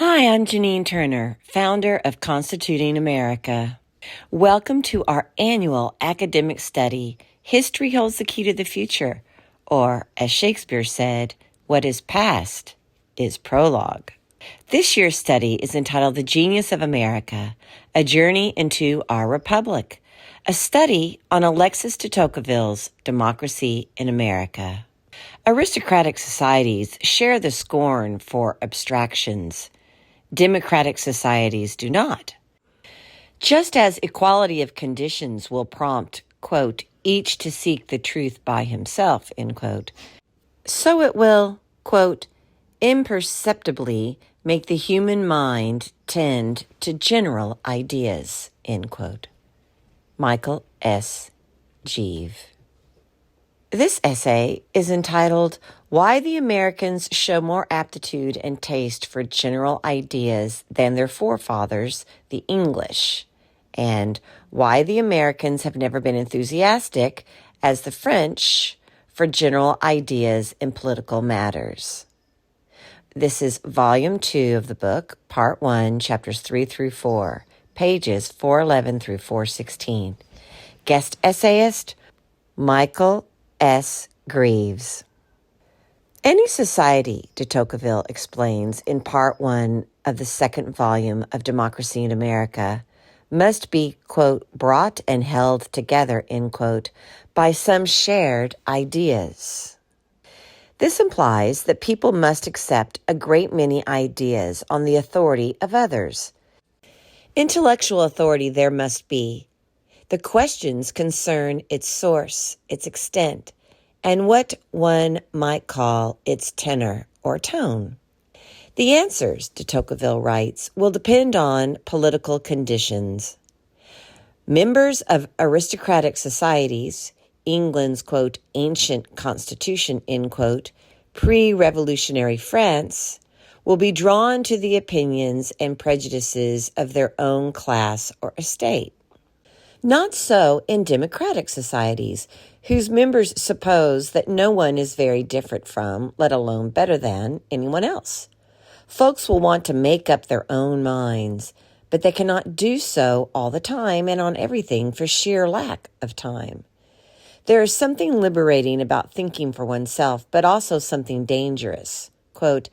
Hi, I'm Janine Turner, founder of Constituting America. Welcome to our annual academic study, History Holds the Key to the Future, or, as Shakespeare said, what is past is prologue. This year's study is entitled The Genius of America, A Journey into Our Republic, a study on Alexis De Tocqueville's Democracy in America. Aristocratic societies share the scorn for abstractions. Democratic societies do not. Just as equality of conditions will prompt, quote, each to seek the truth by himself, end quote, so it will, quote, imperceptibly make the human mind tend to general ideas, end quote. Michael S. Greve. This essay is entitled, Why the Americans Show More Aptitude and Taste for General Ideas Than Their Forefathers, the English, and Why the Americans Have Never Been Enthusiastic as the French for General Ideas in Political Matters. This is Volume 2 of the book, Part 1, Chapters 3 through 4, pages 411 through 416. Guest essayist, Michael S. Greaves. Any society, De Tocqueville explains in Part 1 of the second volume of Democracy in America, must be, quote, brought and held together, end quote, by some shared ideas. This implies that people must accept a great many ideas on the authority of others. Intellectual authority there must be. The questions concern its source, its extent, and what one might call its tenor or tone. The answers, De Tocqueville writes, will depend on political conditions. Members of aristocratic societies, England's, quote, ancient constitution, end quote, pre-revolutionary France, will be drawn to the opinions and prejudices of their own class or estate. Not so in democratic societies, whose members suppose that no one is very different from, let alone better than, anyone else. Folks will want to make up their own minds, but they cannot do so all the time and on everything for sheer lack of time. There is something liberating about thinking for oneself, but also something dangerous. Quote,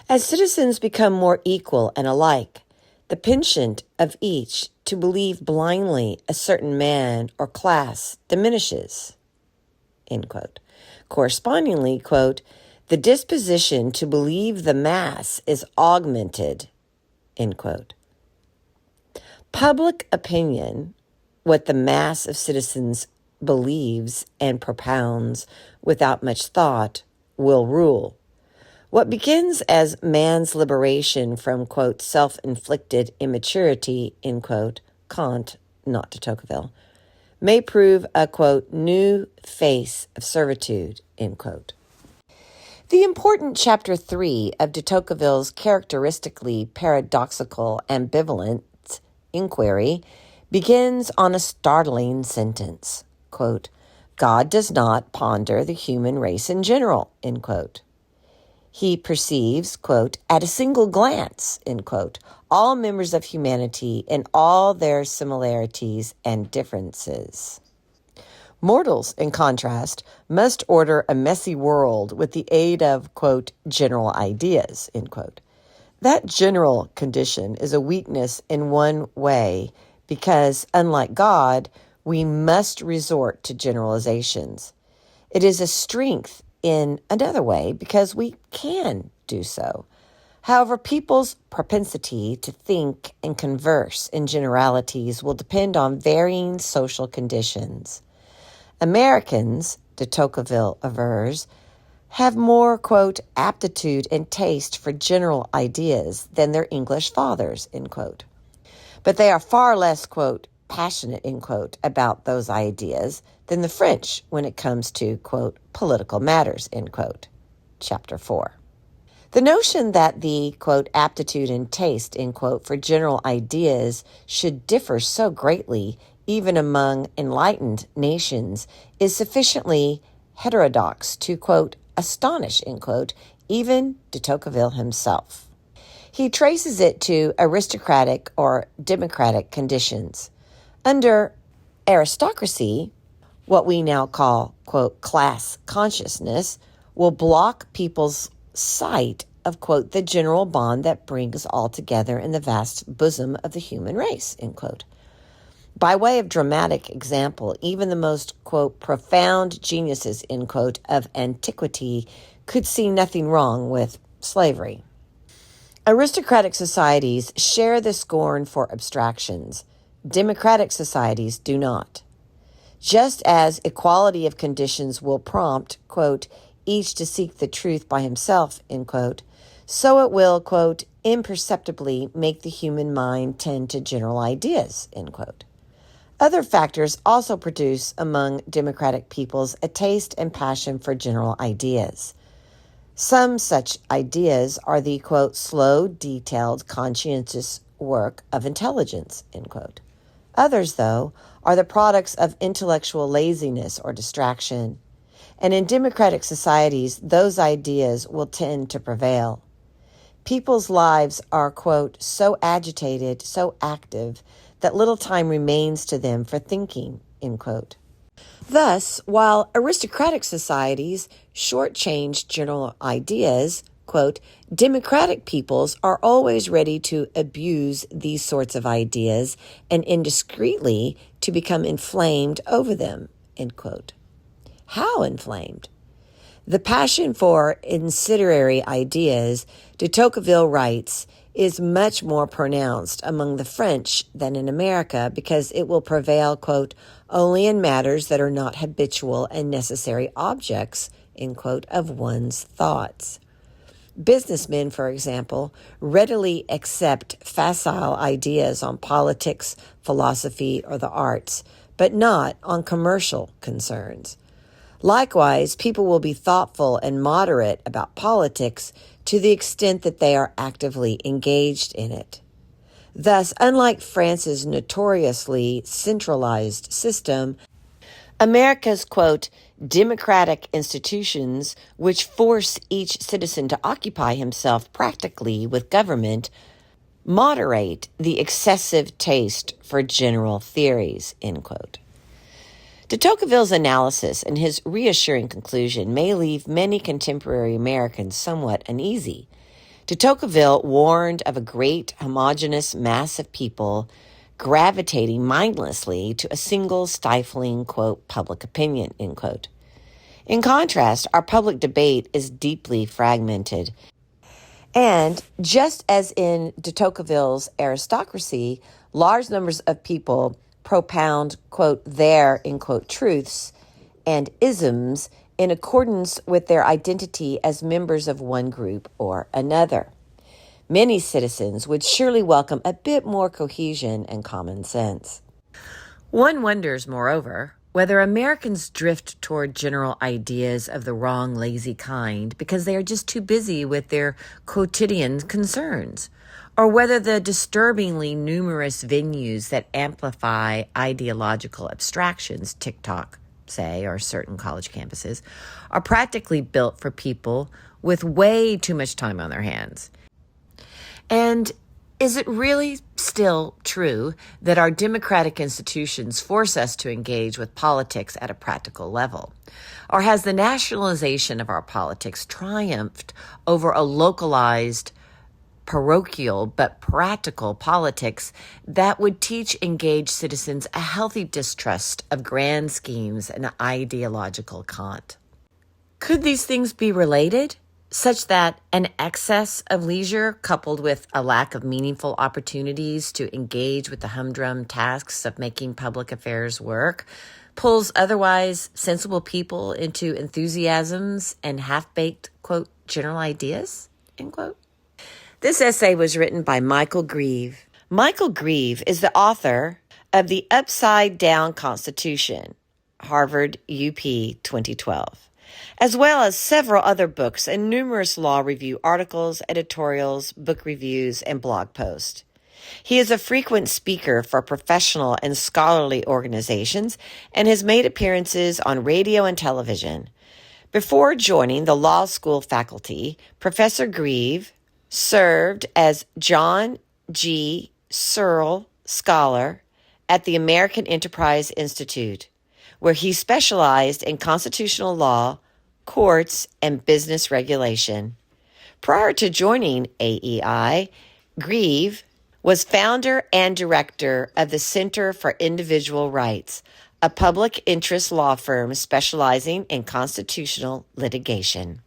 as citizens become more equal and alike, the penchant of each to believe blindly a certain man or class diminishes, end quote. Correspondingly, quote, the disposition to believe the mass is augmented, end quote. Public opinion, what the mass of citizens believes and propounds without much thought, will rule. What begins as man's liberation from, quote, self-inflicted immaturity, end quote, Kant, not De Tocqueville, may prove a, quote, new face of servitude, end quote. The important Chapter 3 of De Tocqueville's characteristically paradoxical ambivalent inquiry begins on a startling sentence, quote, God does not ponder the human race in general, end quote. He perceives, quote, at a single glance, end quote, all members of humanity in all their similarities and differences. Mortals, in contrast, must order a messy world with the aid of, quote, general ideas, end quote. That general condition is a weakness in one way because, unlike God, we must resort to generalizations. It is a strength in another way because we can do so. However, people's propensity to think and converse in generalities will depend on varying social conditions. Americans, De Tocqueville avers, have more, quote, aptitude and taste for general ideas than their English fathers, end quote. But they are far less, quote, passionate, end quote, about those ideas than the French when it comes to, quote, political matters, end quote. Chapter 4. The notion that the, quote, aptitude and taste, end quote, for general ideas should differ so greatly, even among enlightened nations, is sufficiently heterodox to, quote, astonish, end quote, even de Tocqueville himself. He traces it to aristocratic or democratic conditions. Under aristocracy, what we now call, quote, class consciousness, will block people's sight of, quote, the general bond that brings all together in the vast bosom of the human race, end quote. By way of dramatic example, even the most, quote, profound geniuses, end quote, of antiquity could see nothing wrong with slavery. Aristocratic societies share the scorn for abstractions. Democratic societies do not. Just as equality of conditions will prompt, quote, each to seek the truth by himself, end quote, so it will, quote, imperceptibly make the human mind tend to general ideas, end quote. Other factors also produce among democratic peoples a taste and passion for general ideas. Some such ideas are the, quote, slow, detailed, conscientious work of intelligence, end quote. Others, though, are the products of intellectual laziness or distraction. And in democratic societies, those ideas will tend to prevail. People's lives are, quote, so agitated, so active, that little time remains to them for thinking, end quote. Thus, while aristocratic societies shortchange general ideas, quote, democratic peoples are always ready to abuse these sorts of ideas and indiscreetly to become inflamed over them, end quote. How inflamed? The passion for incendiary ideas, De Tocqueville writes, is much more pronounced among the French than in America because it will prevail, quote, only in matters that are not habitual and necessary objects, end quote, of one's thoughts. Businessmen, for example, readily accept facile ideas on politics, philosophy, or the arts, but not on commercial concerns. Likewise, people will be thoughtful and moderate about politics to the extent that they are actively engaged in it. Thus, unlike France's notoriously centralized system, America's, quote, democratic institutions, which force each citizen to occupy himself practically with government, moderate the excessive taste for general theories, end quote. De Tocqueville's analysis and his reassuring conclusion may leave many contemporary Americans somewhat uneasy. De Tocqueville warned of a great homogeneous mass of people gravitating mindlessly to a single stifling, quote, public opinion, end quote. In contrast, our public debate is deeply fragmented. And just as in de Tocqueville's aristocracy, large numbers of people propound, quote, their, end quote, truths and isms in accordance with their identity as members of one group or another. Many citizens would surely welcome a bit more cohesion and common sense. One wonders, moreover, whether Americans drift toward general ideas of the wrong, lazy kind because they are just too busy with their quotidian concerns, or whether the disturbingly numerous venues that amplify ideological abstractions, TikTok, say, or certain college campuses, are practically built for people with way too much time on their hands. And is it really still true that our democratic institutions force us to engage with politics at a practical level? Or has the nationalization of our politics triumphed over a localized, parochial but practical politics that would teach engaged citizens a healthy distrust of grand schemes and ideological cant? Could these things be related, such that an excess of leisure coupled with a lack of meaningful opportunities to engage with the humdrum tasks of making public affairs work pulls otherwise sensible people into enthusiasms and half-baked, quote, general ideas, end quote? This essay was written by Michael Greve. Michael Greve is the author of The Upside Down Constitution, Harvard UP 2012, as well as several other books and numerous law review articles, editorials, book reviews, and blog posts. He is a frequent speaker for professional and scholarly organizations and has made appearances on radio and television. Before joining the law school faculty, Professor Greve served as John G. Searle Scholar at the American Enterprise Institute, where he specialized in constitutional law, courts, and business regulation. Prior to joining AEI, Greve was founder and director of the Center for Individual Rights, a public interest law firm specializing in constitutional litigation.